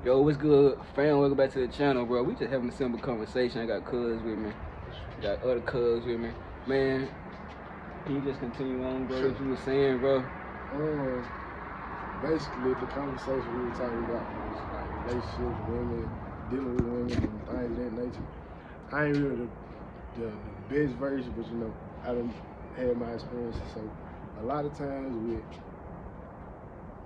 Yo, what's good, fam? Welcome back to the channel, bro. We just having a simple conversation. I got cuz with me. Got other cuz with me. Man, can you just continue on, bro, what you were saying, bro? Basically, the conversation we were talking about was like relationships, women, dealing with women, and things of that nature. I ain't really the best version, but you know, I done had my experiences. So, a lot of times with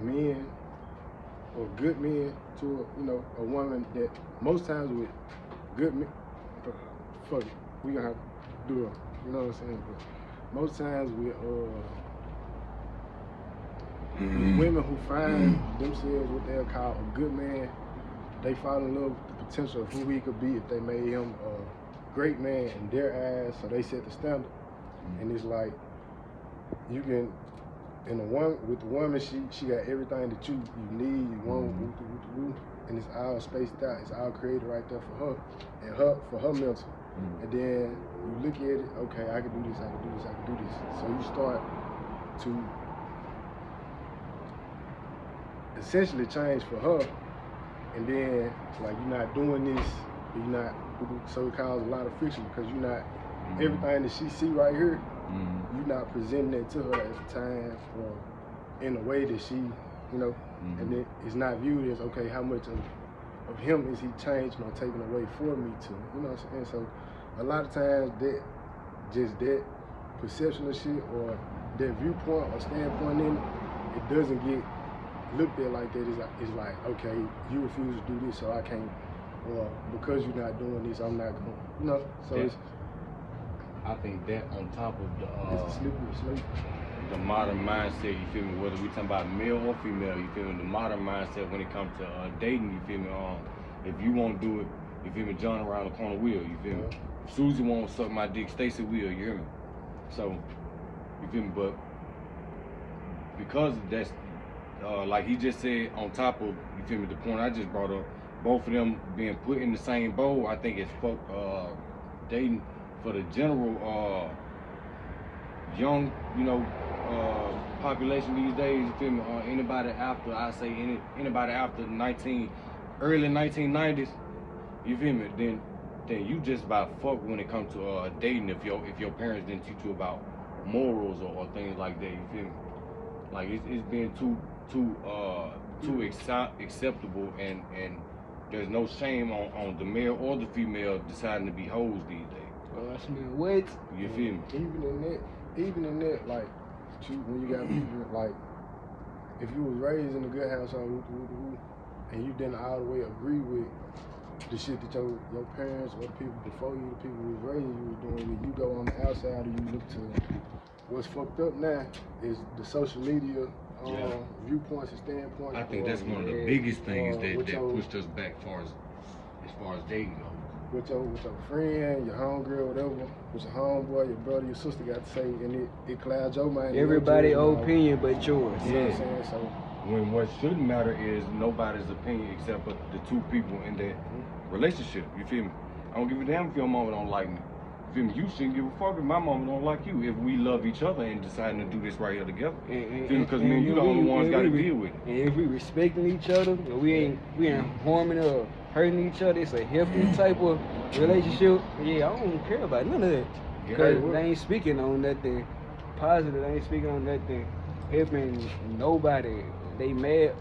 men or good men to a woman that most times with good men, fuck it, we gonna have to do it. You know what I'm saying? But most times with women who find themselves what they'll call a good man, they fall in love with the potential of who he could be if they made him a great man in their eyes, so they set the standard. And it's like you can, with the woman, she got everything that you need, you want, and it's all spaced out. It's all created right there for her and for her mental. And then you look at it, okay, I can do this, I can do this, I can do this. So you start to essentially change for her, and then like you're not doing this, you're not, so it causes a lot of friction because you're not everything that she see right here, you're not presenting it to her at the time or in a way that she, and then it's not viewed as, okay, how much of him is he changing or taking away for me to, you know what I'm saying? So a lot of times that perception of shit or that viewpoint or standpoint in it doesn't get looked at like that. It's like, okay, you refuse to do this, so I can't, or because you're not doing this, I'm not going, so it's, I think that on top of it's a slippery slope. The modern mindset, you feel me, whether we talking about male or female, you feel me, the modern mindset when it comes to dating, you feel me, if you won't do it, you feel me, John around the corner will, you feel me, if Susie won't suck my dick, Stacy will, you hear me, so, you feel me, but because that's, like he just said, on top of, you feel me, the point I just brought up, both of them being put in the same bowl, I think it's fuck dating for the general young, population these days, you feel me, anybody after, anybody after early 1990s, you feel me, then you just about fuck when it comes to dating if your parents didn't teach you about morals or things like that, you feel me? Like it's been too acceptable and there's no shame on the male or the female deciding to be hoes these days. Well, I mean, what? You feel me? Even in that, like, when you got like, if you was raised in a good household, and you didn't all the way agree with the shit that your parents or the people before you, the people who was raising you was doing, when you go on the outside and you look to what's fucked up now is the social media viewpoints and standpoints. I think that's one of the biggest things that pushed us back as far as dating goes. With your friend, your homegirl, whatever, with your homeboy, your brother, your sister got to say, and it clouds your mind. Everybody's opinion but yours. You know what I'm saying? So when what shouldn't matter is nobody's opinion except for the two people in that relationship. You feel me? I don't give a damn if your mama don't like me. You feel me? You shouldn't give a fuck if my mama don't like you. If we love each other and deciding to do this right here together, because me and you the only ones got to deal with it. And if we respecting each other, and we ain't harming or hurting each other, it's a healthy type of relationship. Yeah, I don't care about none of that. Because they ain't speaking on nothing positive. They ain't speaking on nothing helping nobody. They mad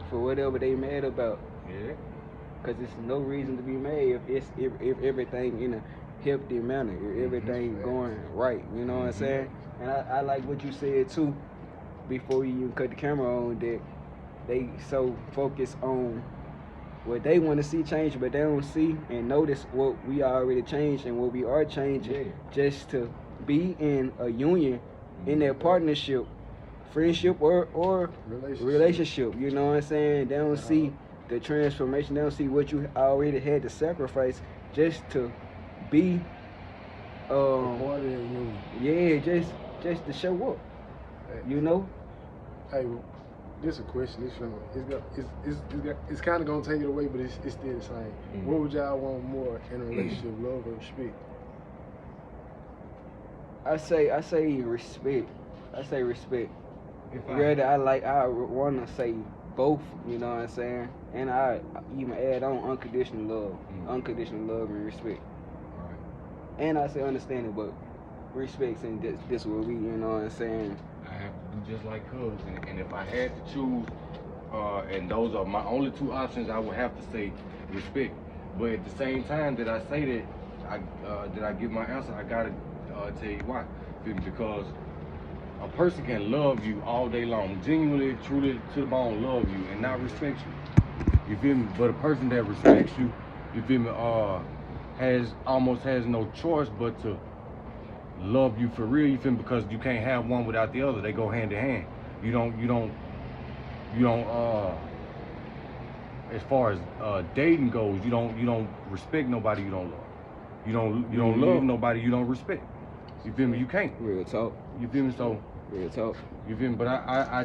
for whatever they mad about. Yeah. Because there's no reason to be mad if everything in a healthy manner, if everything going right. You know what I'm saying? And I like what you said too, before you cut the camera on, that they so focused on what they want to see change, but they don't see and notice what we already changed and what we are changing, just to be in a union, in that partnership, friendship or relationship. You know what I'm saying? They don't see the transformation. They don't see what you already had to sacrifice just to be just to show up. You know? Hey, this is a question. It's kind of gonna take it away, but it's still the same. What would y'all want more in a relationship, love or respect? I say respect. I say respect. I wanna say both, you know what I'm saying? And I even add on unconditional love, unconditional love and respect. Right. And I say understanding, but respect and this what we, you know what I'm saying? I have to do just like cuz, and if I had to choose, and those are my only two options, I would have to say respect. But at the same time that I say that I give my answer, I gotta tell you why. Because a person can love you all day long, genuinely, truly, to the bone, love you, and not respect you. You feel me? But a person that respects you, you feel me, almost has no choice but to love you for real. You feel me? Because you can't have one without the other. They go hand in hand. You don't. As far as dating goes, you don't respect nobody you don't love. You don't love nobody you don't respect. You feel me? You can't. Real talk. You feel me? So real talk. You feel me? But I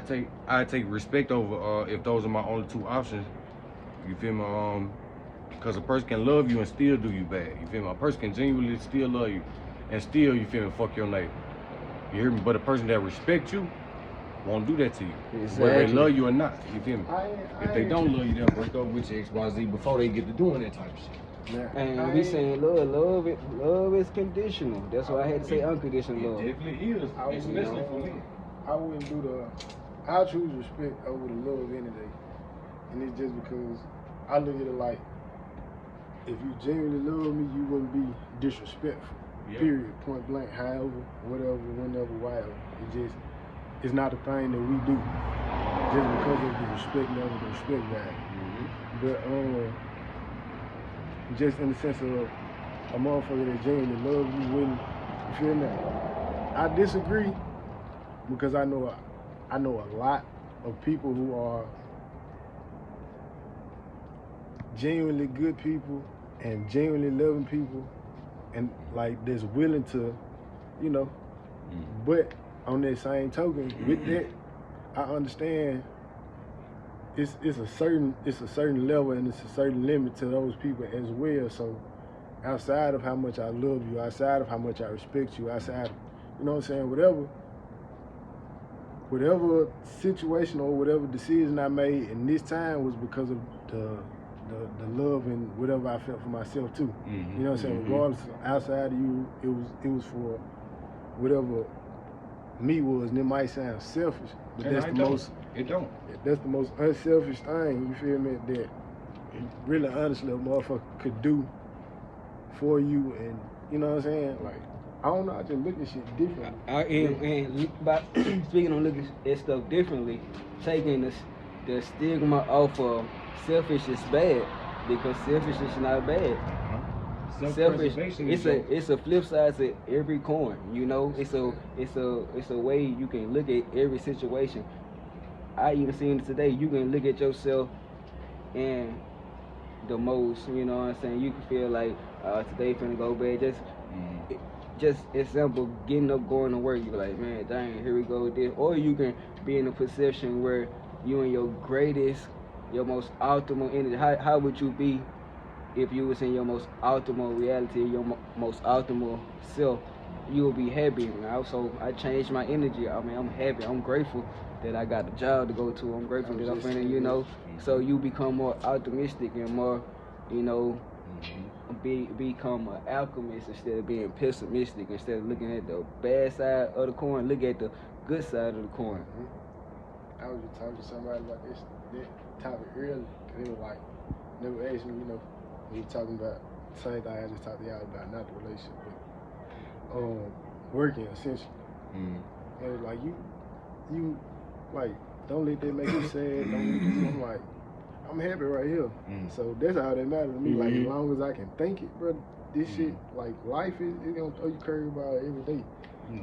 take respect over if those are my only two options. You feel me? Because a person can love you and still do you bad. You feel me? A person can genuinely still love you and still, you feel me, fuck your neighbor. You hear me? But a person that respects you won't do that to you. Exactly. Whether they love you or not. You feel me? If they don't love you, they'll break up with you XYZ before they get to doing that type of shit. Yeah. And we saying love is conditional. That's why I had to say unconditional love. It definitely is, especially for me. I wouldn't I choose respect over the love any day. And it's just because I look at it like, if you genuinely love me, you wouldn't be disrespectful. Yep. Period. Point blank. However, whatever, whenever, whatever. It's not a thing that we do just because of the respect level, the respect value. But just in the sense of a motherfucker that genuinely loves you, wouldn't, you feel me? I disagree because I know a lot of people who are genuinely good people and genuinely loving people, and like that's willing to, you know. But on that same token, with that, I understand it's a certain level and it's a certain limit to those people as well. So outside of how much I love you, outside of how much I respect you, outside of, you know what I'm saying, whatever situation or whatever decision I made in this time was because of the love and whatever I felt for myself too. You know what I'm saying? Regardless, outside of you, it was for whatever me was, and it might sound selfish, but that's the most unselfish thing, you feel me, that really honestly a motherfucker could do for you. And you know what I'm saying? Like, I don't know, I just look at shit differently. And by speaking on looking at stuff differently, taking the stigma off of selfish is bad, because selfish is not bad. Selfish, it's a flip side to every coin. You know, it's a way you can look at every situation. I even seen it today. You can look at yourself in the most, you know what I'm saying. You can feel like today finna go bad. Just example, getting up, going to work. You be like, man, dang, here we go with this. Or you can be in a position where you in your greatest, your most optimal energy. How would you be if you was in your most optimal reality, your most optimal self? You will be happy. So I changed my energy. I mean, I'm happy. I'm grateful that I got a job to go to. I'm grateful that I'm finna, you know. So you become more optimistic and more, you know, become an alchemist instead of being pessimistic. Instead of looking at the bad side of the coin, look at the good side of the coin. I was just talking to somebody about that topic earlier, and they were like, they were asking me, you know, we were talking about the same thing I just talked to y'all about, not the relationship, but working essentially. And it was like, you like, don't let that make you sad. I'm like, I'm happy right here. So that's all that matters to me. Like, as long as I can think it, bro, this shit, like, life is gonna throw you curveball every day.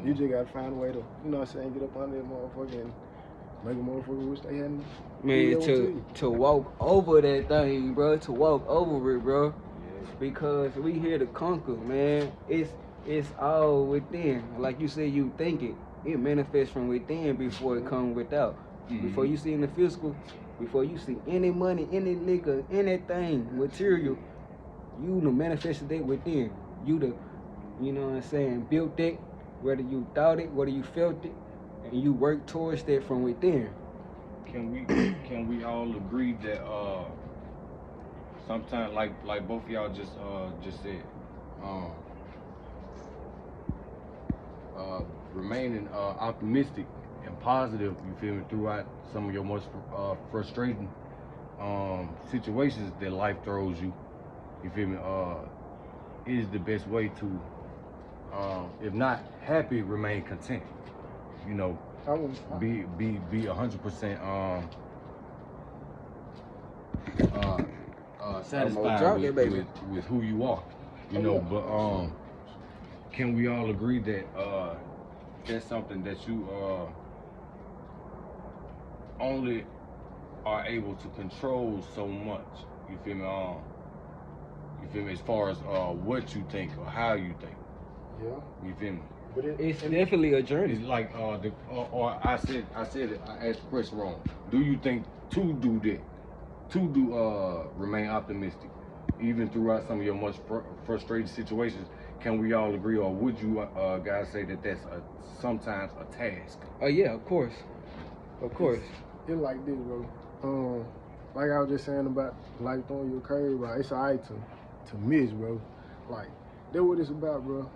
You just gotta find a way to, you know what I'm saying, get up under that motherfucker and make a motherfucker wish they hadn't. Man, to walk over that thing, bro, to walk over it, bro, because we here to conquer, man. It's all within. Like you said, you think it manifests from within before it comes without. Before you see in the physical, before you see any money, any liquor, anything material, you done manifested that within. You know what I'm saying, built that, whether you thought it, whether you felt it, and you work towards that from within. can we all agree that sometimes like both of y'all just said, remaining optimistic and positive, you feel me, throughout some of your most frustrating situations that life throws you, you feel me, is the best way to, if not happy, remain content. You know, be 100% satisfied with who you are. You know, but can we all agree that that's something that you only are able to control so much? You feel me? You feel me? As far as what you think or how you think. Yeah. You feel me? But it's definitely a journey. It's like or I said it. I asked the question wrong. Do you think to do that? To do remain optimistic, even throughout some of your most frustrated situations? Can we all agree, or would you guys say that that's sometimes a task? Yeah, of course. It's like this, bro. Like I was just saying about life throwing you a curve, bro. It's alright to miss, bro. Like that's what it's about, bro.